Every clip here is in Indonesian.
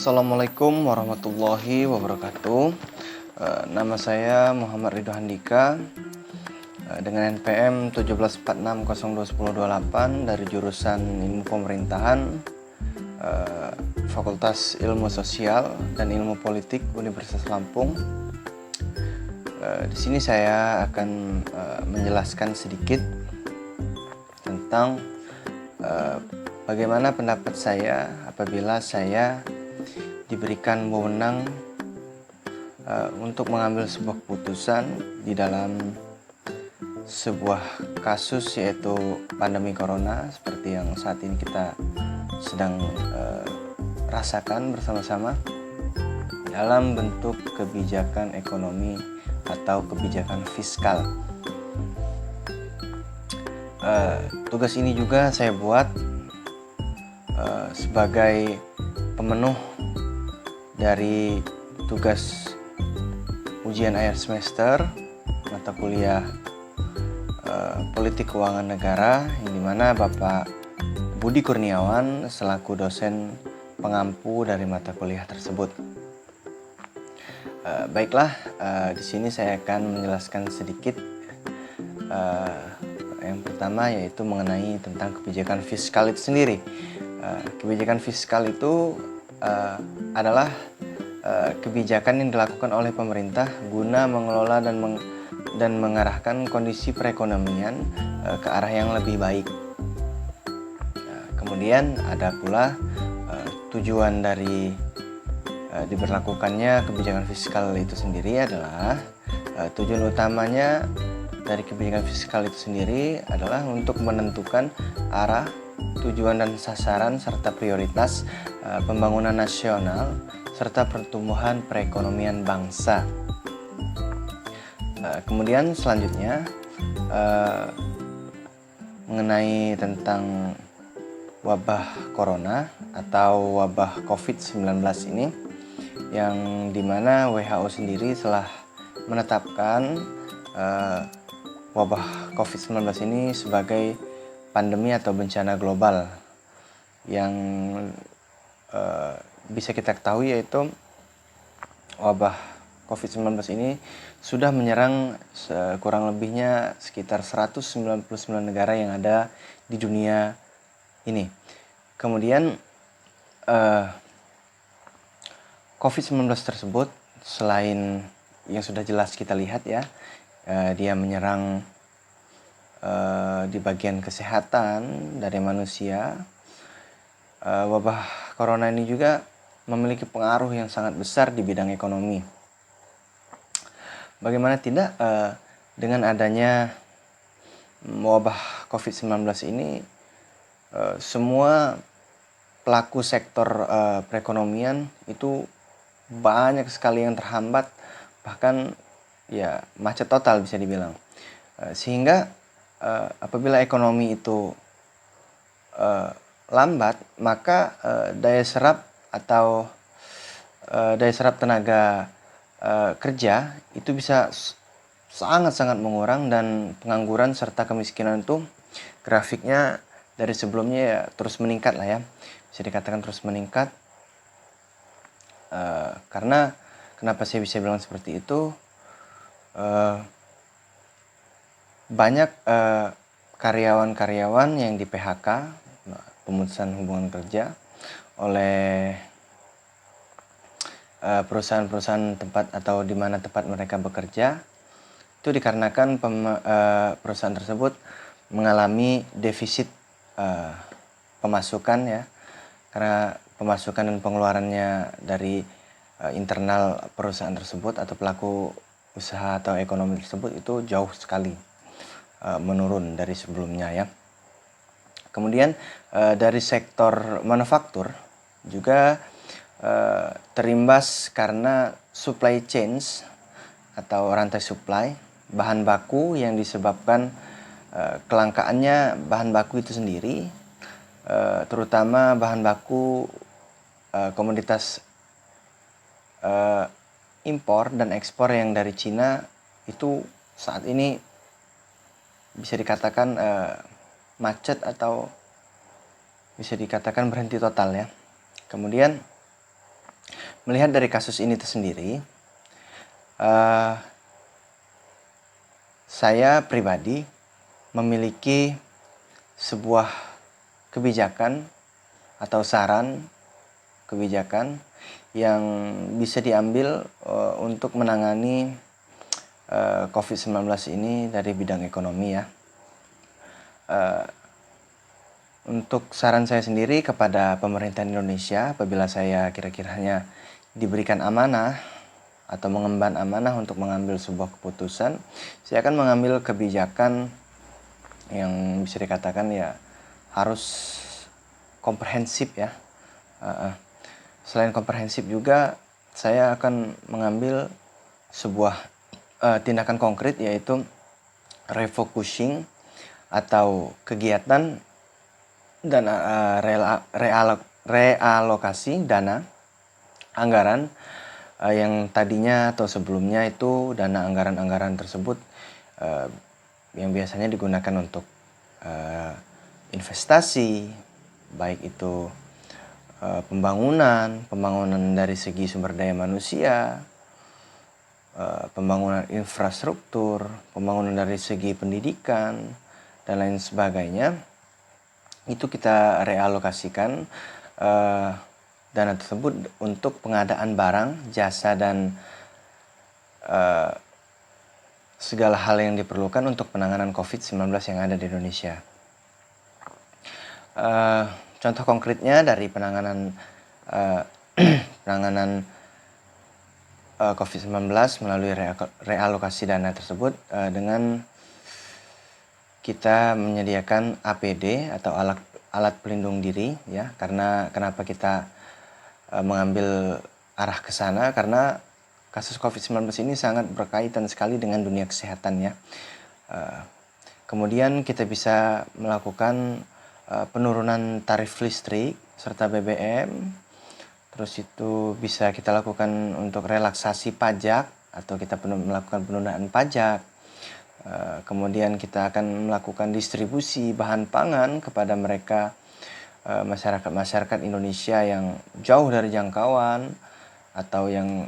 Assalamualaikum warahmatullahi wabarakatuh. Nama saya Muhammad Ridho Handika, dengan NPM 1746021028 dari jurusan Ilmu Pemerintahan, Fakultas Ilmu Sosial dan Ilmu Politik Universitas Lampung. Di sini saya akan menjelaskan sedikit tentang bagaimana pendapat saya apabila saya diberikan wewenang untuk mengambil sebuah keputusan di dalam sebuah kasus, yaitu pandemi corona seperti yang saat ini kita sedang rasakan bersama-sama, dalam bentuk kebijakan ekonomi atau kebijakan fiskal. Tugas ini juga saya buat sebagai pemenuh dari tugas ujian akhir semester mata kuliah Politik Keuangan Negara, yang dimana Bapak Budi Kurniawan selaku dosen pengampu dari mata kuliah tersebut. Baiklah, di sini saya akan menjelaskan sedikit. Yang pertama yaitu mengenai tentang kebijakan fiskal itu sendiri. Kebijakan fiskal itu adalah kebijakan yang dilakukan oleh pemerintah guna mengelola dan mengarahkan kondisi perekonomian ke arah yang lebih baik. Kemudian ada pula tujuan dari diberlakukannya kebijakan fiskal itu sendiri adalah tujuan utamanya dari kebijakan fiskal itu sendiri adalah untuk menentukan arah, tujuan dan sasaran serta prioritas pembangunan nasional serta pertumbuhan perekonomian bangsa. Kemudian selanjutnya mengenai tentang wabah corona atau wabah COVID-19 ini, yang dimana WHO sendiri telah menetapkan wabah COVID-19 ini sebagai pandemi atau bencana global yang bisa kita ketahui, yaitu wabah COVID-19 ini sudah menyerang kurang lebihnya sekitar 199 negara yang ada di dunia ini. Kemudian COVID-19 tersebut, selain yang sudah jelas kita lihat ya, dia menyerang di bagian kesehatan dari manusia. Wabah corona ini juga memiliki pengaruh yang sangat besar di bidang ekonomi. Bagaimana tidak, dengan adanya wabah COVID-19 ini, semua pelaku sektor perekonomian itu banyak sekali yang terhambat, bahkan ya macet total bisa dibilang. Sehingga apabila ekonomi itu lambat, maka daya serap atau daya serap tenaga kerja itu bisa sangat-sangat mengurang, dan pengangguran serta kemiskinan itu grafiknya dari sebelumnya ya terus meningkat lah ya, bisa dikatakan terus meningkat. Karena kenapa saya bisa bilang seperti itu, banyak karyawan-karyawan yang di PHK, pemutusan hubungan kerja oleh perusahaan-perusahaan tempat atau di mana tempat mereka bekerja, itu dikarenakan perusahaan tersebut mengalami defisit pemasukan ya, karena pemasukan dan pengeluarannya dari internal perusahaan tersebut atau pelaku usaha atau ekonomi tersebut itu jauh sekali menurun dari sebelumnya ya. Kemudian dari sektor manufaktur juga terimbas karena supply chains atau rantai supply bahan baku, yang disebabkan kelangkaannya bahan baku itu sendiri, terutama bahan baku komoditas impor dan ekspor yang dari Cina itu saat ini bisa dikatakan macet atau bisa dikatakan berhenti total ya. Kemudian melihat dari kasus ini tersendiri, eh, saya pribadi memiliki sebuah kebijakan atau saran kebijakan yang bisa diambil untuk menangani COVID-19 ini dari bidang ekonomi ya. Untuk saran saya sendiri kepada pemerintah Indonesia, apabila saya kira-kiranya diberikan amanah atau mengemban amanah untuk mengambil sebuah keputusan, saya akan mengambil kebijakan yang bisa dikatakan ya harus komprehensif ya. Selain komprehensif juga, saya akan mengambil sebuah tindakan konkret, yaitu refocusing atau kegiatan dan realokasi dana anggaran yang tadinya atau sebelumnya itu dana anggaran tersebut yang biasanya digunakan untuk investasi, baik itu pembangunan dari segi sumber daya manusia, pembangunan infrastruktur, pembangunan dari segi pendidikan, dan lain sebagainya. Itu kita realokasikan dana tersebut untuk pengadaan barang, jasa, dan segala hal yang diperlukan untuk penanganan COVID-19 yang ada di Indonesia. Contoh konkretnya dari penanganan COVID-19 melalui realokasi dana tersebut dengan kita menyediakan APD atau alat pelindung diri ya. Karena kenapa kita mengambil arah ke sana, karena kasus COVID-19 ini sangat berkaitan sekali dengan dunia kesehatan ya. Kemudian kita bisa melakukan penurunan tarif listrik serta BBM. Terus itu bisa kita lakukan untuk relaksasi pajak atau kita melakukan penundaan pajak. Kemudian kita akan melakukan distribusi bahan pangan kepada mereka masyarakat Indonesia yang jauh dari jangkauan atau yang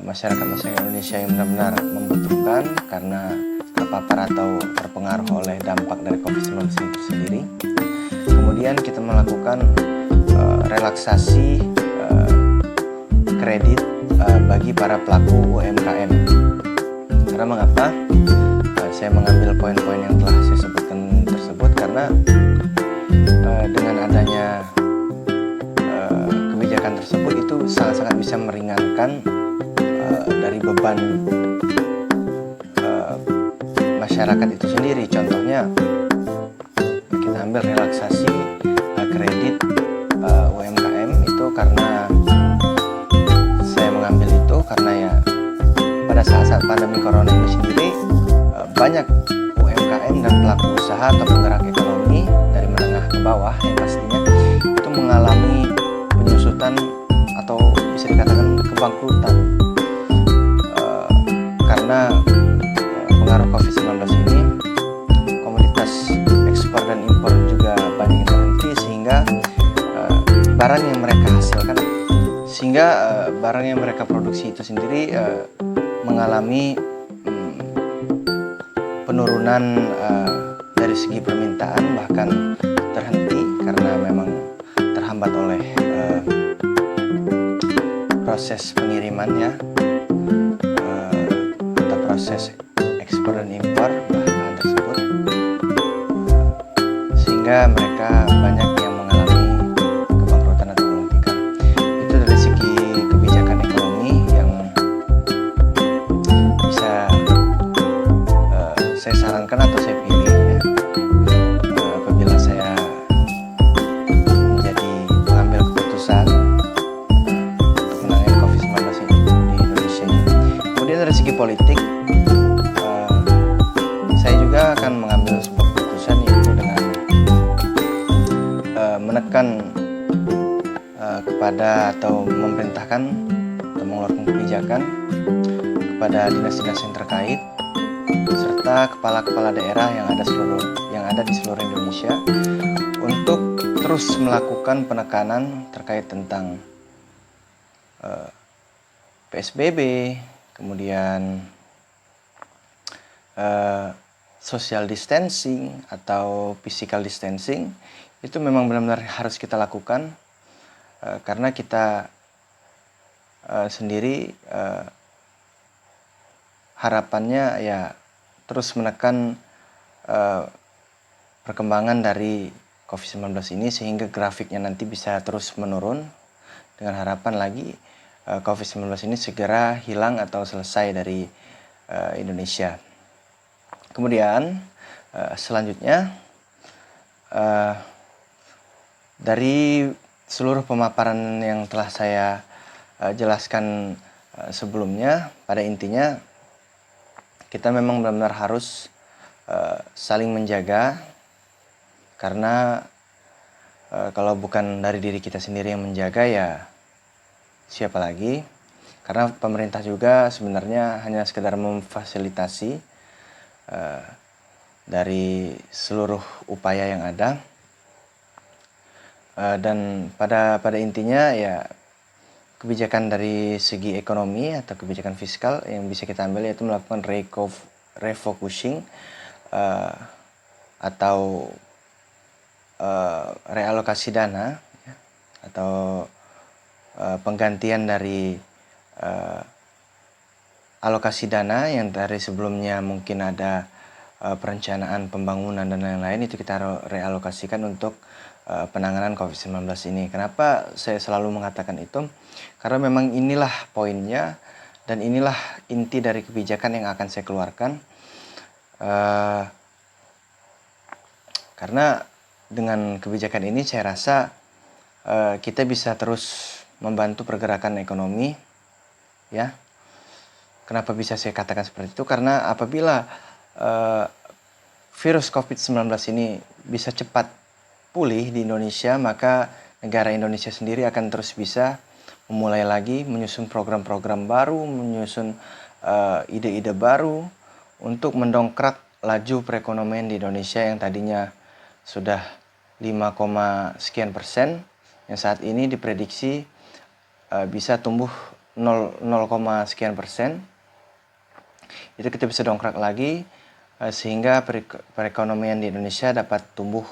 masyarakat Indonesia yang benar-benar membutuhkan karena terpapar atau terpengaruh oleh dampak dari COVID-19 itu sendiri. Kemudian kita melakukan relaksasi kredit bagi para pelaku UMKM. Karena mengapa saya mengambil poin-poin yang telah saya sebutkan tersebut, karena dengan adanya kebijakan tersebut itu sangat-sangat bisa meringankan dari beban masyarakat itu sendiri. Contohnya kita ambil relaksasi kredit UMKM itu, karena saya mengambil itu karena ya pada saat pandemi corona ini sendiri banyak UMKM dan pelaku usaha atau penggerak ekonomi dari menengah ke bawah yang pastinya itu mengalami penyusutan atau bisa dikatakan kebangkrutan karena pengaruh COVID-19 ini. Komoditas ekspor dan impor juga banyak yang terhenti, sehingga barang yang mereka produksi itu sendiri mengalami penurunan dari segi permintaan, bahkan terhenti karena memang terhambat oleh proses pengiriman ya, atau proses ekspor dan impor bahan tersebut, sehingga mereka banyak yang mengalami kebangkrutan atau gulung tikar. Itu dari segi kebijakan ekonomi yang bisa saya sarankan atau saya pilih ya, apabila saya mengambil keputusan untuk menangani COVID-19 ini di Indonesia ini. Kemudian dari segi politik, saya juga akan mengambil sebuah keputusan, yaitu dengan menekan kepada atau memerintahkan atau mengeluarkan kebijakan kepada dinas-dinas yang terkait serta kepala-kepala daerah yang ada di seluruh Indonesia untuk terus melakukan penekanan terkait tentang PSBB, kemudian social distancing atau physical distancing, itu memang benar-benar harus kita lakukan karena kita sendiri harapannya ya terus menekan perkembangan dari COVID-19 ini sehingga grafiknya nanti bisa terus menurun, dengan harapan lagi COVID-19 ini segera hilang atau selesai dari Indonesia. Kemudian selanjutnya dari seluruh pemaparan yang telah saya jelaskan sebelumnya, pada intinya kita memang benar-benar harus saling menjaga, karena kalau bukan dari diri kita sendiri yang menjaga ya siapa lagi? Karena pemerintah juga sebenarnya hanya sekedar memfasilitasi dari seluruh upaya yang ada, dan pada intinya ya kebijakan dari segi ekonomi atau kebijakan fiskal yang bisa kita ambil yaitu melakukan refocusing atau realokasi dana ya, atau penggantian dari alokasi dana yang dari sebelumnya mungkin ada perencanaan pembangunan dan lain-lain, itu kita realokasikan untuk penanganan COVID-19 ini. Kenapa saya selalu mengatakan itu? Karena memang inilah poinnya dan inilah inti dari kebijakan yang akan saya keluarkan. Karena dengan kebijakan ini saya rasa kita bisa terus membantu pergerakan ekonomi, ya. Kenapa bisa saya katakan seperti itu? Karena apabila virus COVID-19 ini bisa cepat pulih di Indonesia, maka negara Indonesia sendiri akan terus bisa memulai lagi, menyusun program-program baru, menyusun ide-ide baru untuk mendongkrak laju perekonomian di Indonesia yang tadinya sudah 5, sekian persen, yang saat ini diprediksi bisa tumbuh 0, sekian persen. Itu kita bisa dongkrak lagi sehingga perekonomian di Indonesia dapat tumbuh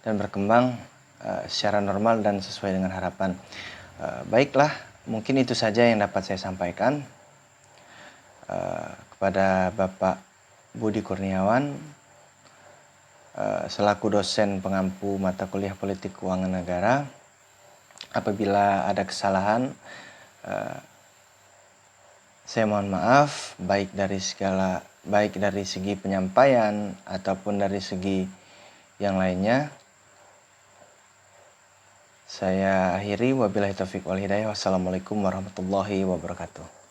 dan berkembang secara normal dan sesuai dengan harapan. Baiklah, mungkin itu saja yang dapat saya sampaikan kepada Bapak Budi Kurniawan selaku dosen pengampu mata kuliah Politik Keuangan Negara. Apabila ada kesalahan, saya mohon maaf, baik dari segi penyampaian ataupun dari segi yang lainnya. Saya akhiri, wabillahi taufiq wal hidayah. Wassalamualaikum warahmatullahi wabarakatuh.